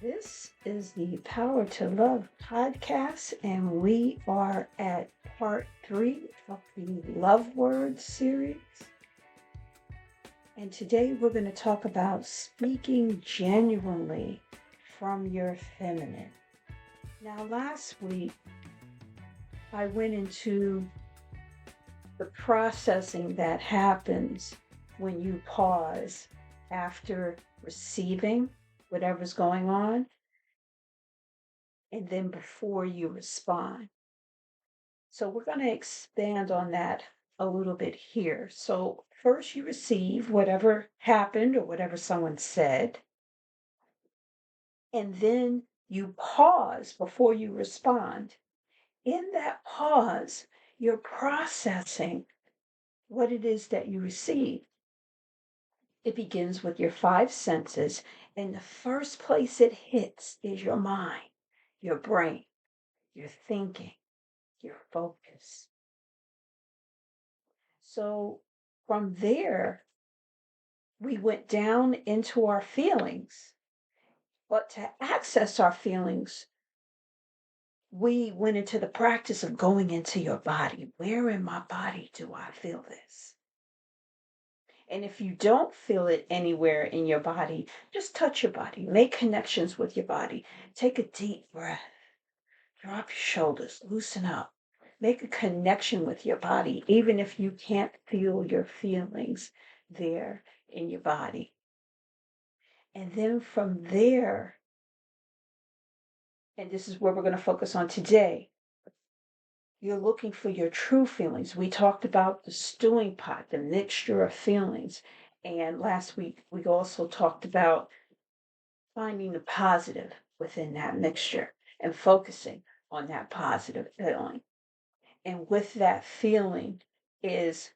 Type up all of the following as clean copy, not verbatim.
This is the Power to Love podcast, and we are at part 3 of the Love Words series. And today we're going to talk about speaking genuinely from your feminine. Now, last week I went into the processing that happens when you pause after receiving whatever's going on, and then before you respond. So we're going to expand on that a little bit here. So first you receive whatever happened or whatever someone said, and then you pause before you respond. In that pause, you're processing what it is that you receive. It begins with your five senses, and the first place it hits is your mind, your brain, your thinking, your focus. So from there, we went down into our feelings. But to access our feelings, we went into the practice of going into your body. Where in my body do I feel this? And if you don't feel it anywhere in your body, just touch your body. Make connections with your body. Take a deep breath. Drop your shoulders. Loosen up. Make a connection with your body, even if you can't feel your feelings there in your body. And then from there, and this is where we're going to focus on today, you're looking for your true feelings. We talked about the stewing pot, the mixture of feelings. And last week, we also talked about finding the positive within that mixture and focusing on that positive feeling. And with that feeling is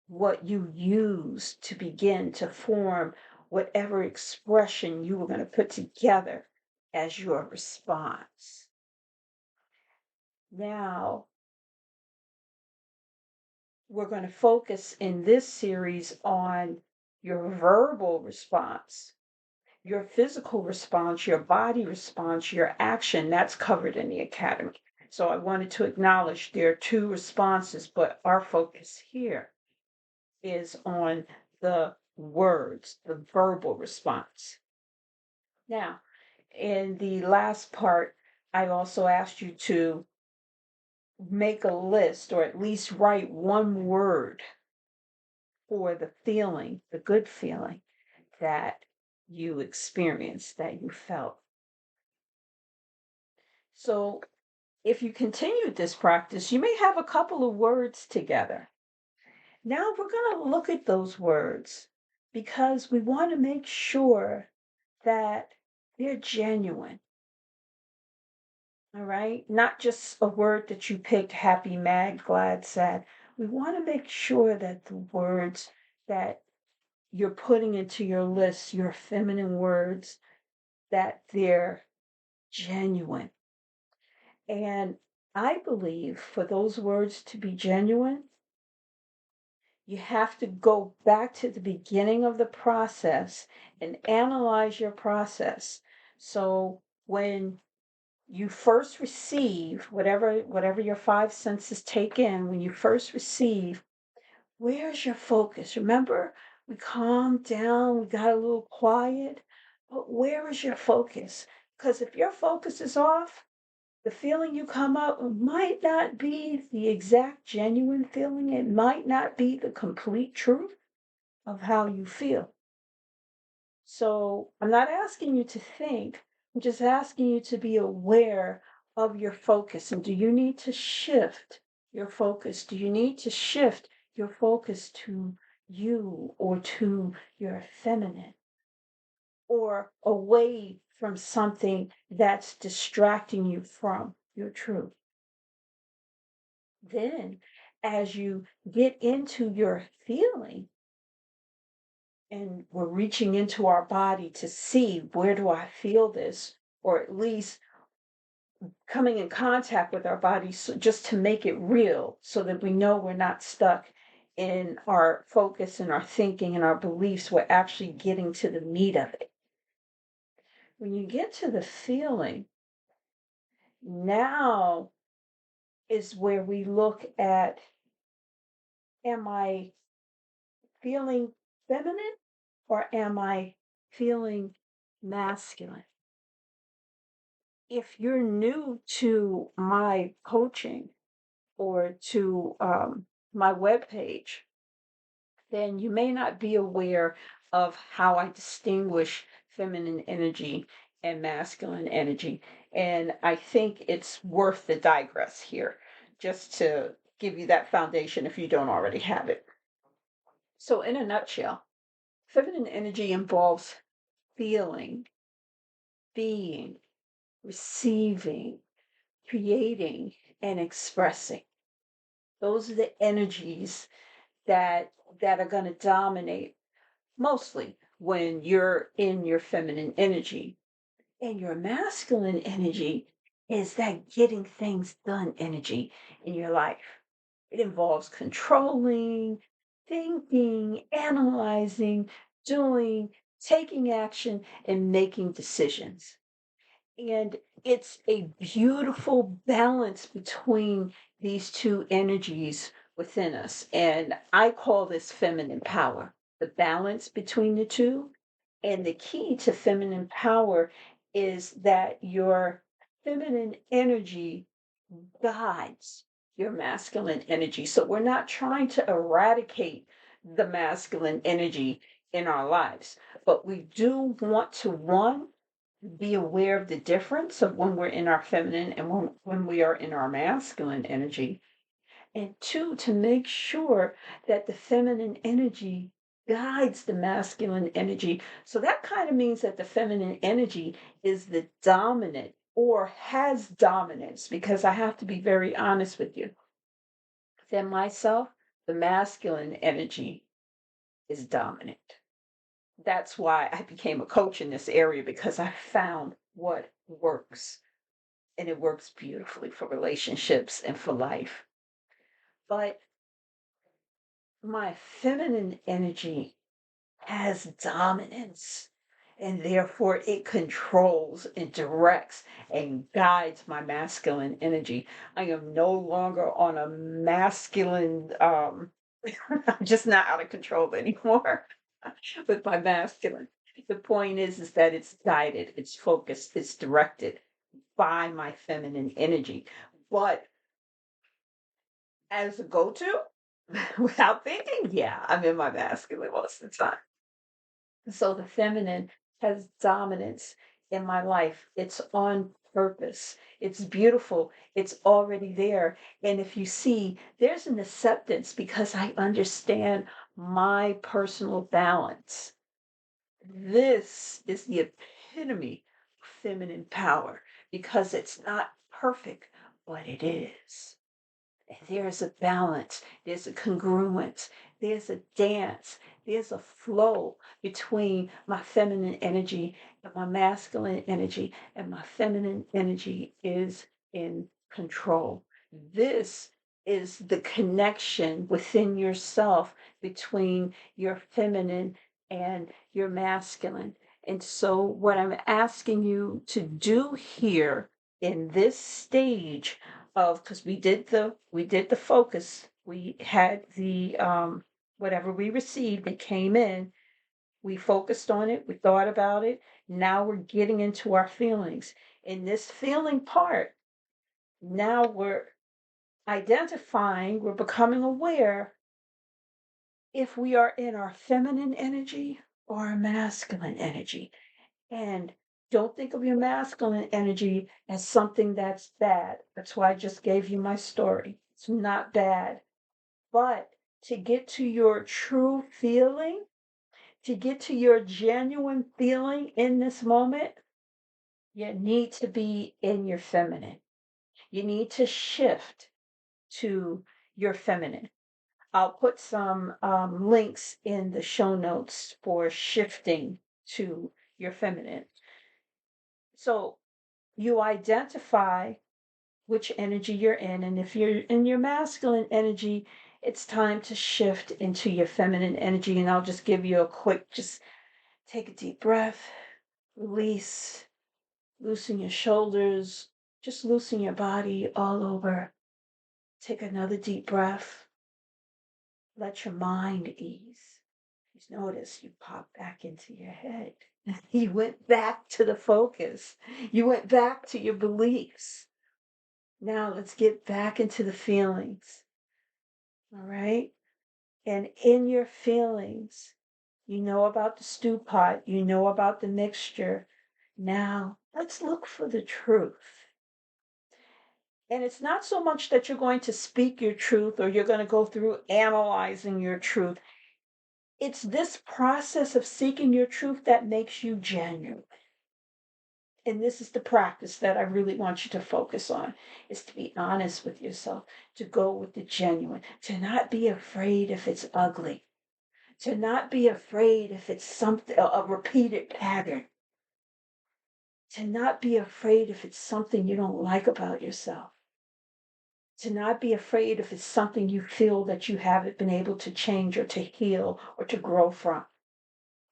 what you use to begin to form whatever expression you were going to put together as your response. Now, we're going to focus in this series on your verbal response, your physical response, your body response, your action. That's covered in the academy. So I wanted to acknowledge there are two responses, but our focus here is on the words, the verbal response. Now, in the last part, I also asked you to make a list or at least write one word for the feeling, the good feeling that you experienced, that you felt. So if you continued this practice, you may have a couple of words together. Now we're going to look at those words because we want to make sure that they're genuine. All right? Not just a word that you picked, happy, mad, glad, sad. We want to make sure that the words that you're putting into your list, your feminine words, that they're genuine. And I believe for those words to be genuine, you have to go back to the beginning of the process and analyze your process. So when you first receive whatever your five senses take in, when you first receive, where's your focus? Remember, we calmed down, we got a little quiet, but where is your focus? Because if your focus is off, the feeling you come up might not be the exact genuine feeling. It might not be the complete truth of how you feel. So I'm not asking you to think, I'm just asking you to be aware of your focus. And do you need to shift your focus? Do you need to shift your focus to you or to your feminine or away from something that's distracting you from your truth? Then, as you get into your feeling, and we're reaching into our body to see where do I feel this, or at least coming in contact with our body so just to make it real so that we know we're not stuck in our focus and our thinking and our beliefs. We're actually getting to the meat of it. When you get to the feeling, now is where we look at, am I feeling feminine or am I feeling masculine? If you're new to my coaching or to my webpage, then you may not be aware of how I distinguish feminine energy and masculine energy. And I think it's worth the digress here, just to give you that foundation if you don't already have it. So, in a nutshell, feminine energy involves feeling, being, receiving, creating, and expressing. Those are the energies that are going to dominate mostly when you're in your feminine energy. And your masculine energy is that getting things done energy in your life. It involves controlling, thinking, analyzing, doing, taking action, and making decisions. And it's a beautiful balance between these two energies within us. And I call this feminine power, the balance between the two. And the key to feminine power is that your feminine energy guides your masculine energy. So we're not trying to eradicate the masculine energy in our lives, but we do want to, one, be aware of the difference of when we're in our feminine and when we are in our masculine energy. And two, to make sure that the feminine energy guides the masculine energy. So that kind of means that the feminine energy is the dominant or has dominance, because I have to be very honest with you. Then myself, the masculine energy is dominant. That's why I became a coach in this area, because I found what works, and it works beautifully for relationships and for life. But my feminine energy has dominance, and therefore it controls and directs and guides my masculine energy. I am no longer on a masculine, I'm just not out of control anymore with my masculine. The point is that it's guided, it's focused, it's directed by my feminine energy. But as a go-to, without thinking, yeah, I'm in my masculine most of the time. So the feminine has dominance in my life. It's on purpose. It's beautiful. It's already there. And if you see, there's an acceptance because I understand my personal balance. This is the epitome of feminine power, because it's not perfect, but it is. There's a balance, there's a congruence, there's a dance, there's a flow between my feminine energy and my masculine energy, and my feminine energy is in control. This is the connection within yourself between your feminine and your masculine. And so, what I'm asking you to do here in this stage of, because we did the focus, we had the whatever we received, it came in, we focused on it, we thought about it. Now we're getting into our feelings. In this feeling part, now we're identifying, we're becoming aware if we are in our feminine energy or our masculine energy. And don't think of your masculine energy as something that's bad. That's why I just gave you my story. It's not bad. But to get to your true feeling, to get to your genuine feeling in this moment, you need to be in your feminine. You need to shift to your feminine. I'll put some links in the show notes for shifting to your feminine. So you identify which energy you're in. And if you're in your masculine energy, it's time to shift into your feminine energy. And I'll just give you a quick, just take a deep breath, release, Loosen your shoulders. Just loosen your body all over. Take another deep breath. Let your mind ease. You notice you pop back into your head. You went back to the focus. You went back to your beliefs. Now let's get back into the feelings. All right? And in your feelings, you know about the stew pot, you know about the mixture. Now let's look for the truth. And it's not so much that you're going to speak your truth or you're going to go through analyzing your truth. It's this process of seeking your truth that makes you genuine. And this is the practice that I really want you to focus on, is to be honest with yourself, to go with the genuine, to not be afraid if it's ugly, to not be afraid if it's something, a repeated pattern, to not be afraid if it's something you don't like about yourself, to not be afraid if it's something you feel that you haven't been able to change or to heal or to grow from.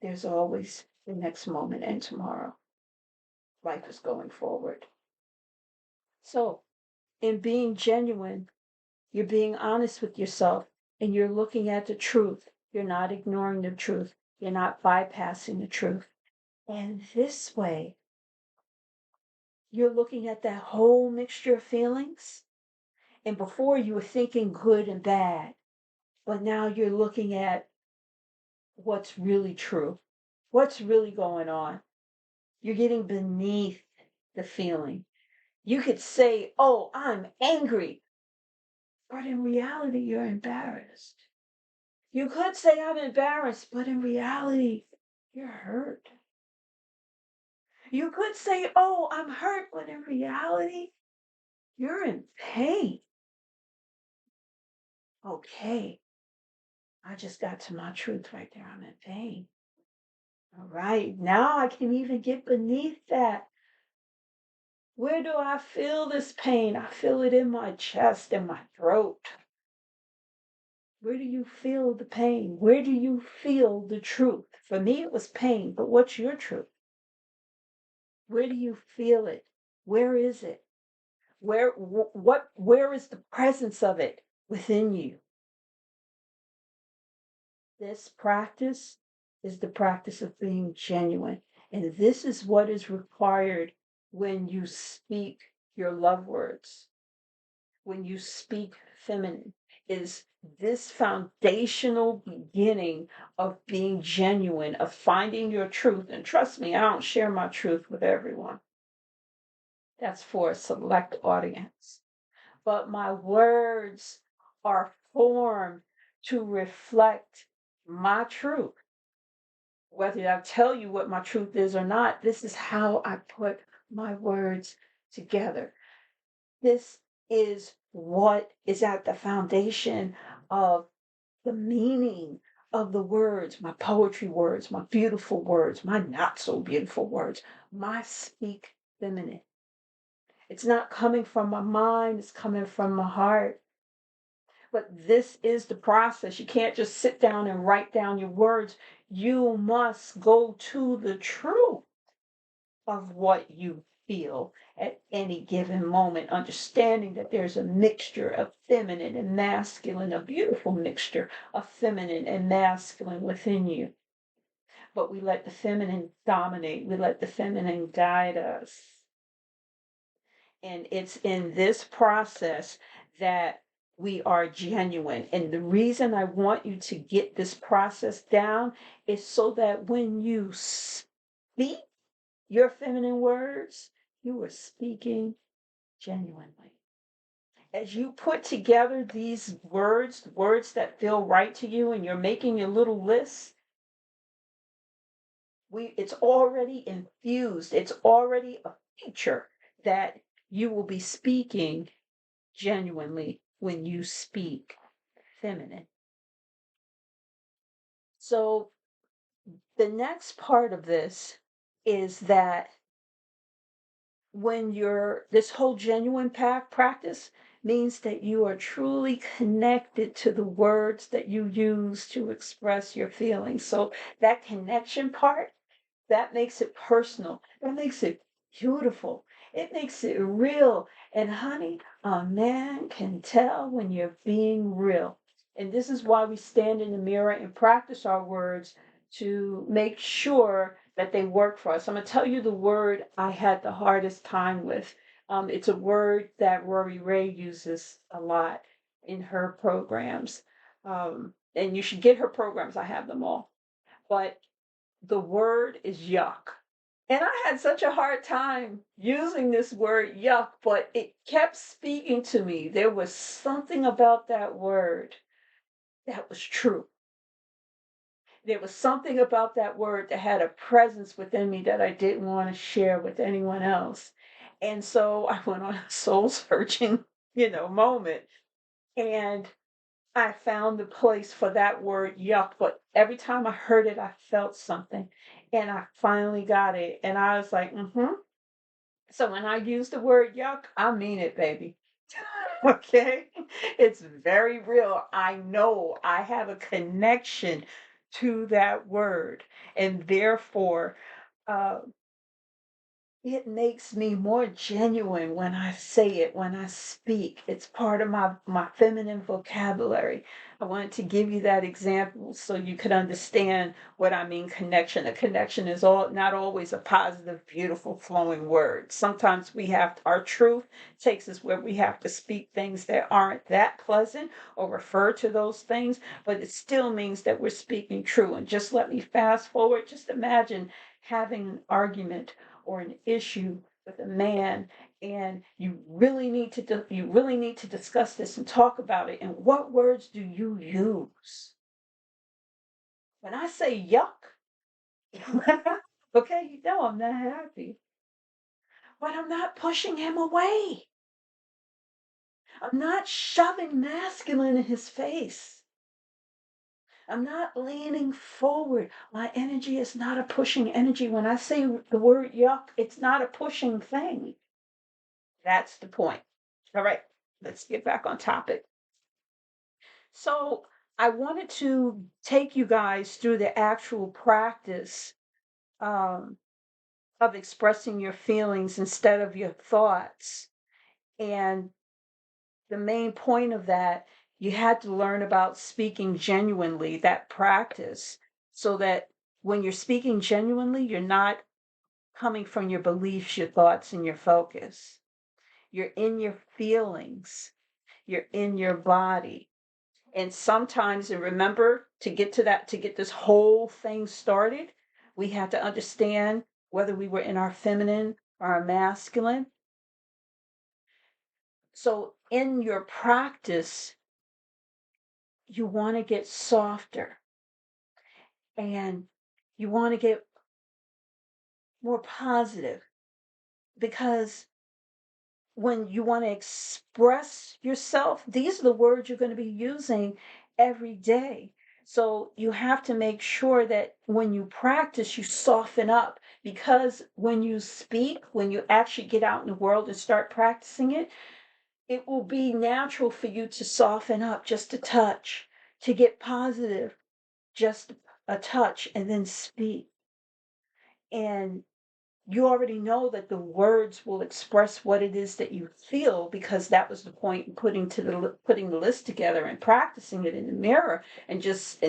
There's always the next moment and tomorrow. Life is going forward. So, in being genuine, you're being honest with yourself and you're looking at the truth. You're not ignoring the truth. You're not bypassing the truth. And this way, you're looking at that whole mixture of feelings. And before you were thinking good and bad, but now you're looking at what's really true, what's really going on. You're getting beneath the feeling. You could say, oh, I'm angry, but in reality, you're embarrassed. You could say, I'm embarrassed, but in reality, you're hurt. You could say, oh, I'm hurt, but in reality, you're in pain. Okay, I just got to my truth right there. I'm in pain. All right, now I can even get beneath that. Where do I feel this pain? I feel it in my chest and my throat. Where do you feel the pain? Where do you feel the truth? For me, it was pain, but what's your truth? Where do you feel it? Where is it? Where is the presence of it within you? This practice is the practice of being genuine. And this is what is required when you speak your love words, when you speak feminine, is this foundational beginning of being genuine, of finding your truth. And trust me, I don't share my truth with everyone. That's for a select audience. But my words are formed to reflect my truth. Whether I tell you what my truth is or not, this is how I put my words together. This is what is at the foundation of the meaning of the words, my poetry words, my beautiful words, my not so beautiful words, my speak feminine. It's not coming from my mind, it's coming from my heart. But this is the process. You can't just sit down and write down your words. You must go to the truth of what you feel at any given moment, understanding that there's a mixture of feminine and masculine, a beautiful mixture of feminine and masculine within you. But we let the feminine dominate, we let the feminine guide us. And it's in this process that we are genuine. And the reason I want you to get this process down is so that when you speak your feminine words, you are speaking genuinely. As you put together these words, words that feel right to you, and you're making your little list, it's already infused. It's already a feature that you will be speaking genuinely when you speak feminine. So the next part of this is that when this whole genuine practice means that you are truly connected to the words that you use to express your feelings. So that connection part, that makes it personal. That makes it beautiful. It makes it real. And honey, a man can tell when you're being real. And this is why we stand in the mirror and practice our words to make sure that they work for us. I'm going to tell you the word I had the hardest time with. It's a word that Rory Ray uses a lot in her programs. And you should get her programs. I have them all. But the word is yuck. And I had such a hard time using this word yuck, but it kept speaking to me. There was something about that word that was true. There was something about that word that had a presence within me that I didn't want to share with anyone else. And so I went on a soul searching, moment. And I found the place for that word yuck, but every time I heard it, I felt something. And I finally got it. And I was like, mm-hmm. So when I use the word yuck, I mean it, baby. Okay? It's very real. I know I have a connection to that word. And therefore, uh, it makes me more genuine when I say it, when I speak. It's part of my feminine vocabulary. I wanted to give you that example so you could understand what I mean connection. A connection is not always a positive, beautiful, flowing word. Sometimes our truth takes us where we have to speak things that aren't that pleasant or refer to those things, but it still means that we're speaking true. And just let me fast forward. Just imagine having an argument or an issue with a man, and you really need to discuss this and talk about it. And what words do you use? When I say yuck, okay, I'm not happy, but I'm not pushing him away. I'm not shoving masculine in his face. I'm not leaning forward. My energy is not a pushing energy. When I say the word yuck, it's not a pushing thing. That's the point. All right, let's get back on topic. So, I wanted to take you guys through the actual practice um, of expressing your feelings instead of your thoughts. And the main point of that, you had to learn about speaking genuinely, that practice, so that when you're speaking genuinely, you're not coming from your beliefs, your thoughts, and your focus. You're in your feelings, you're in your body. And sometimes, and remember, to get to that, to get this whole thing started, we had to understand whether we were in our feminine or our masculine. So, in your practice, you want to get softer and you want to get more positive, because when you want to express yourself, these are the words you're going to be using every day. So you have to make sure that when you practice, you soften up, because when you speak, when you actually get out in the world and start practicing it, it will be natural for you to soften up just a touch, to get positive, just a touch, and then speak. And you already know that the words will express what it is that you feel, because that was the point in putting the list together and practicing it in the mirror, and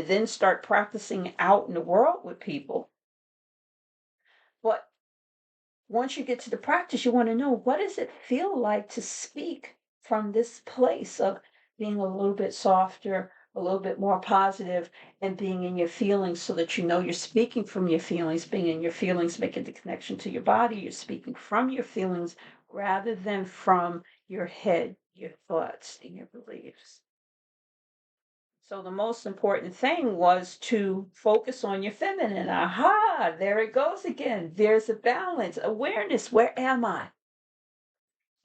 then start practicing out in the world with people. But once you get to the practice, you want to know, what does it feel like to speak from this place of being a little bit softer, a little bit more positive, and being in your feelings, so that you know you're speaking from your feelings, being in your feelings, making the connection to your body. You're speaking from your feelings rather than from your head, your thoughts, and your beliefs. So the most important thing was to focus on your feminine. Aha, there it goes again. There's a balance, awareness. Where am I?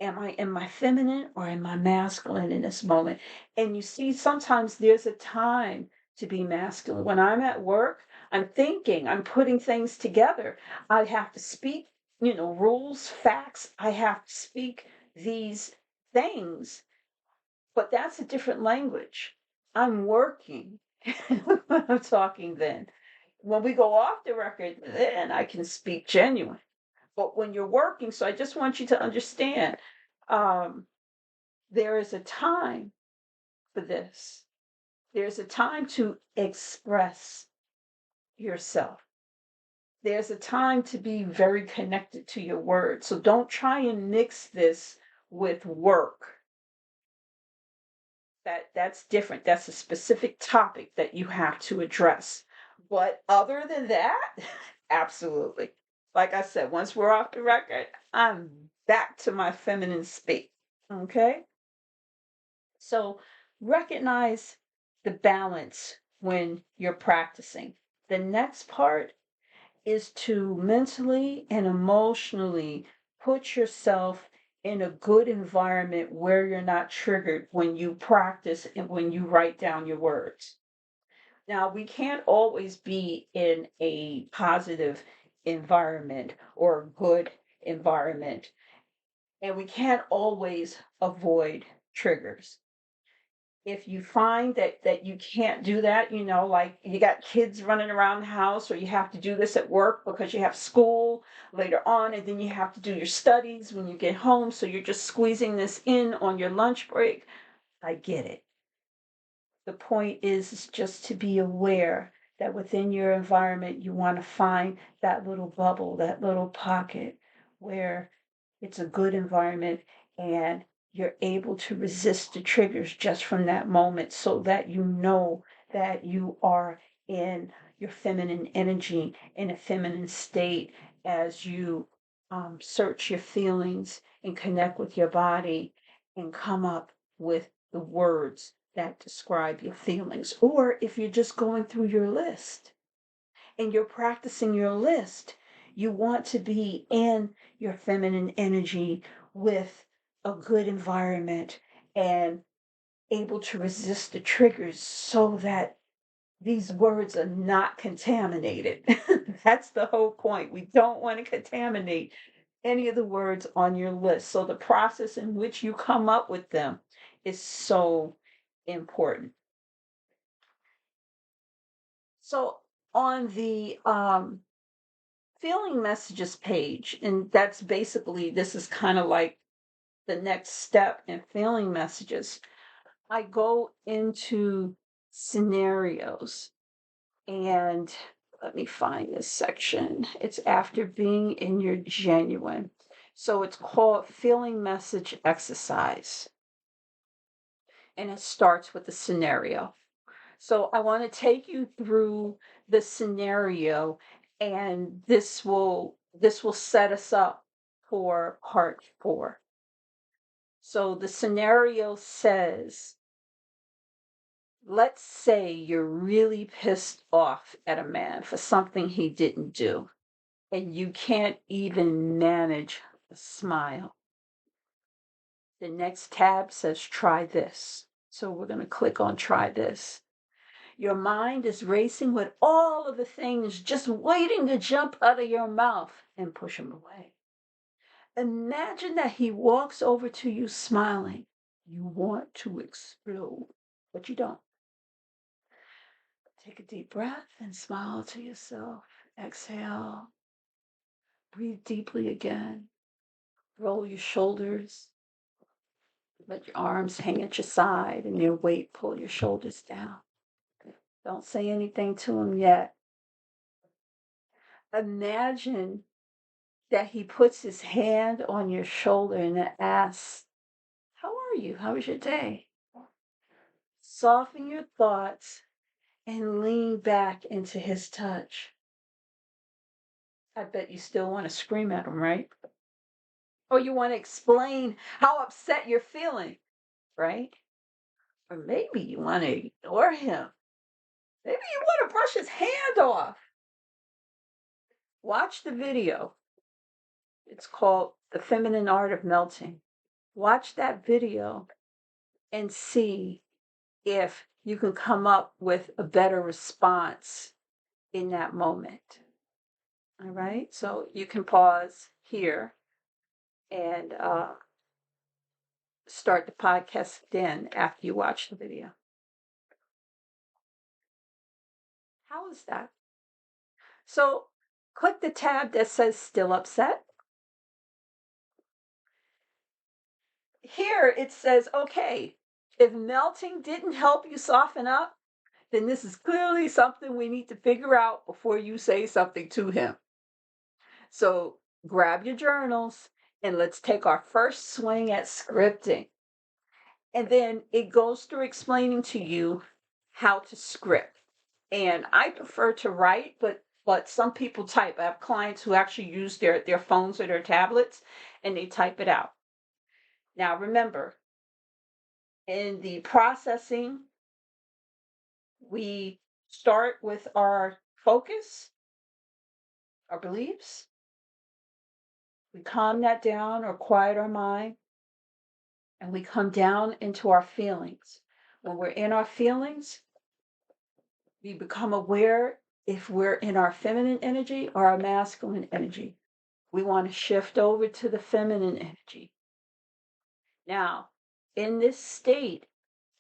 Am I in my feminine or in my masculine in this moment? And you see, sometimes there's a time to be masculine. When I'm at work, I'm thinking, I'm putting things together. I have to speak, rules, facts. I have to speak these things, but that's a different language. I'm working when I'm talking then. When we go off the record, then I can speak genuine. But when you're working, so I just want you to understand, um, there is a time for this. There's a time to express yourself. There's a time to be very connected to your words. So don't try and mix this with work. That's different. That's a specific topic that you have to address. But other than that, absolutely. Like I said, once we're off the record, I'm back to my feminine speak. Okay? So recognize the balance when you're practicing. The next part is to mentally and emotionally put yourself in a good environment where you're not triggered when you practice and when you write down your words. Now, we can't always be in a positive environment or a good environment, and we can't always avoid triggers. If you find that you can't do that, like you got kids running around the house, or you have to do this at work because you have school later on, and then you have to do your studies when you get home, so you're just squeezing this in on your lunch break. I get it. The point is just to be aware that within your environment you want to find that little bubble, that little pocket where it's a good environment, and you're able to resist the triggers just from that moment, so that you know that you are in your feminine energy, in a feminine state, as you search your feelings and connect with your body and come up with the words that describe your feelings. Or if you're just going through your list and you're practicing your list, you want to be in your feminine energy with a good environment and able to resist the triggers, so that these words are not contaminated. That's the whole point. We don't want to contaminate any of the words on your list. So the process in which you come up with them is so important. So on the feeling messages page, and that's basically, this is kind of like the next step in feeling messages, I go into scenarios, and let me find this section. It's after being in your genuine. So it's called feeling message exercise, and it starts with a scenario. So I want to take you through the scenario, and this will set us up for part 4. So the scenario says, let's say you're really pissed off at a man for something he didn't do, and you can't even manage a smile. The next tab says try this. So we're going to click on try this. Your mind is racing with all of the things just waiting to jump out of your mouth and push him away. Imagine that he walks over to you smiling. You want to explode, but you don't. Take a deep breath and smile to yourself. Exhale. Breathe deeply again. Roll your shoulders. Let your arms hang at your side and your weight pull your shoulders down. Don't say anything to him yet. Imagine that he puts his hand on your shoulder and asks, how are you? How was your day? Soften your thoughts and lean back into his touch. I bet you still want to scream at him, right? Or you want to explain how upset you're feeling, right? Or maybe you want to ignore him. Maybe you want to brush his hand off. Watch the video. It's called The Feminine Art of Melting. Watch that video and see if you can come up with a better response in that moment. All right, so you can pause here and start the podcast then after you watch the video. How is that? So click the tab that says Still Upset. here it says, okay, if melting didn't help you soften up, then this is clearly something we need to figure out before you say something to him. So grab your journals and let's take our first swing at scripting. And then it goes through explaining to you how to script. And I prefer to write, but some people type. I have clients who actually use their phones or their tablets and they type it out. Now remember, in the processing, we start with our focus, our beliefs. We calm that down or quiet our mind, and we come down into our feelings. When we're in our feelings, we become aware if we're in our feminine energy or our masculine energy. We want to shift over to the feminine energy. Now, in this state,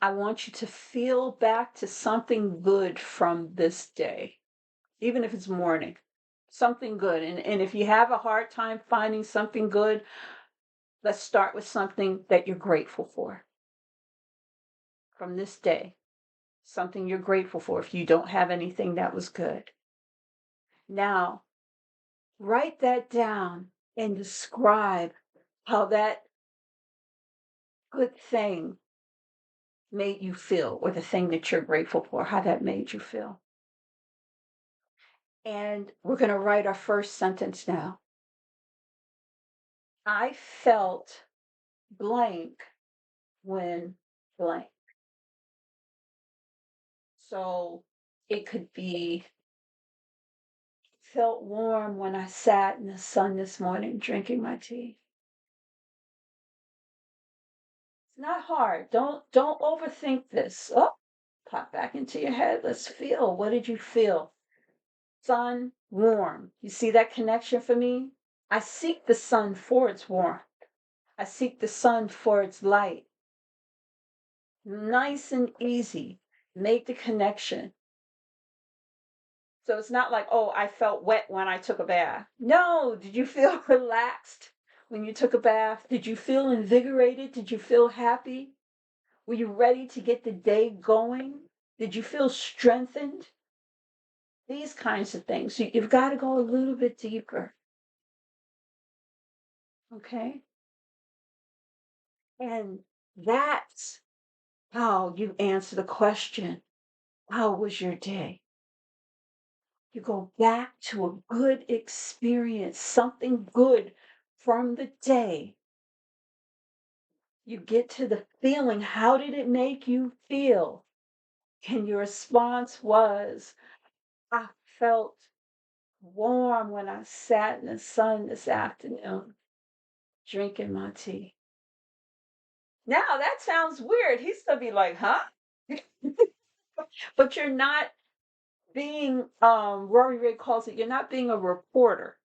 I want you to feel back to something good from this day, even if it's morning, something good. And if you have a hard time finding something good, let's start with something that you're grateful for from this day, something you're grateful for if you don't have anything that was good. Now, write that down and describe how that good thing made you feel, or the thing that you're grateful for, how that made you feel. And we're going to write our first sentence now. I felt blank when blank. So it could be, felt warm when I sat in the sun this morning drinking my tea. It's not hard. Don't overthink this. Oh, pop back into your head. Let's feel. What did you feel? Sun, warm. You see that connection for me? I seek the sun for its warmth. I seek the sun for its light. Nice and easy. Make the connection. So it's not like, oh, I felt wet when I took a bath. No, did you feel relaxed when you took a bath? Did you feel invigorated? Did you feel happy? Were you ready to get the day going? Did you feel strengthened? These kinds of things. You've got to go a little bit deeper. Okay? And that's how you answer the question, how was your day? You go back to a good experience, something good from the day. You get to the feeling, how did it make you feel? And your response was, I felt warm when I sat in the sun this afternoon drinking my tea. Now that sounds weird. He's gonna be like, huh? But you're not being, Rory Ray calls it, you're not being a reporter.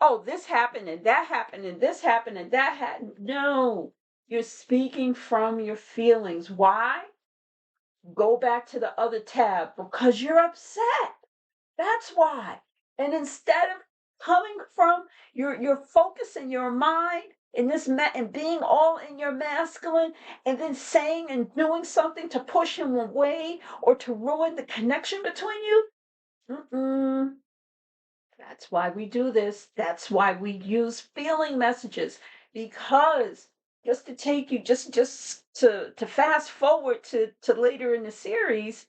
Oh, this happened and that happened and this happened and that happened. No, you're speaking from your feelings. Why? Go back to the other tab, because you're upset. That's why. And instead of coming from your focus in your mind in this and being all in your masculine, and then saying and doing something to push him away or to ruin the connection between you. That's why we do this. That's why we use feeling messages, because just to take you just to fast forward to later in the series,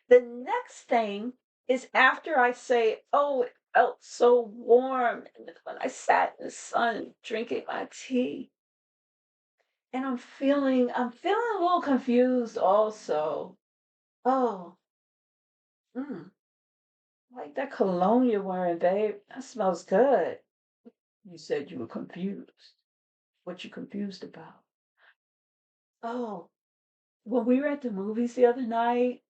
the next thing is after I say, oh, it felt so warm when I sat in the sun drinking my tea. And I'm feeling a little confused also. Oh, I like that cologne you're wearing, babe. That smells good. You said you were confused. What you confused about? Oh, when we were at the movies the other night,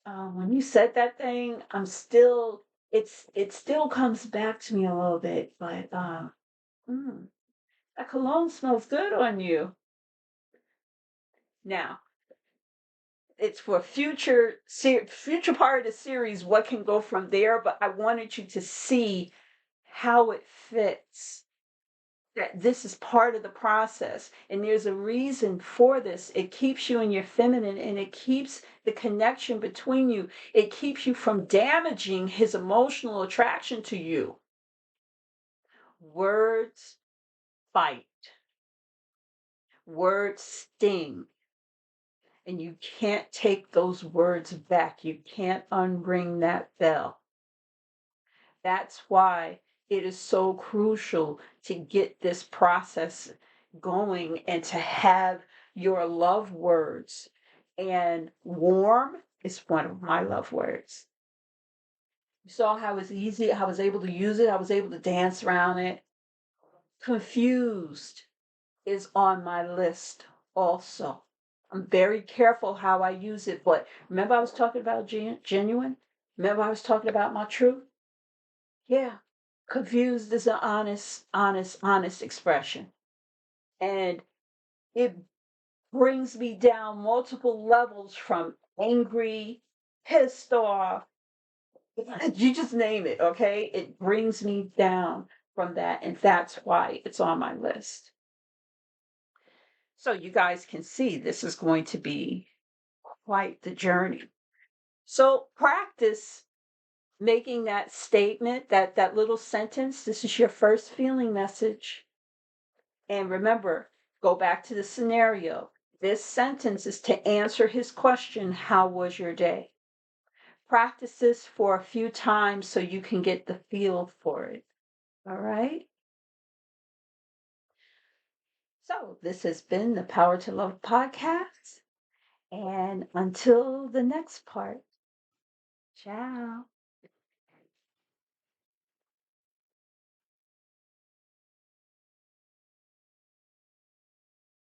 when you said that thing, I'm still, it still comes back to me a little bit, but mm, that cologne smells good on you. Now, it's for future part of the series, what can go from there, but I wanted you to see how it fits that this is part of the process and there's a reason for this. It keeps you in your feminine and it keeps the connection between you. It keeps you from damaging his emotional attraction to you. Words bite, words sting, and you can't take those words back. You can't unring that bell. That's why it is so crucial to get this process going and to have your love words. And warm is one of my love words. You saw how it's easy, how I was able to use it, I was able to dance around it. Confused is on my list also. I'm very careful how I use it, but remember I was talking about genuine? Remember I was talking about my truth? Yeah. Confused is an honest expression. And it brings me down multiple levels from angry, pissed off, you just name it, okay? It brings me down from that, and that's why it's on my list. So you guys can see this is going to be quite the journey. So practice making that statement, that little sentence. This is your first feeling message. And remember, go back to the scenario. This sentence is to answer his question, how was your day? Practice this for a few times so you can get the feel for it. All right? So, this has been the Power to Love podcast. And until the next part, ciao.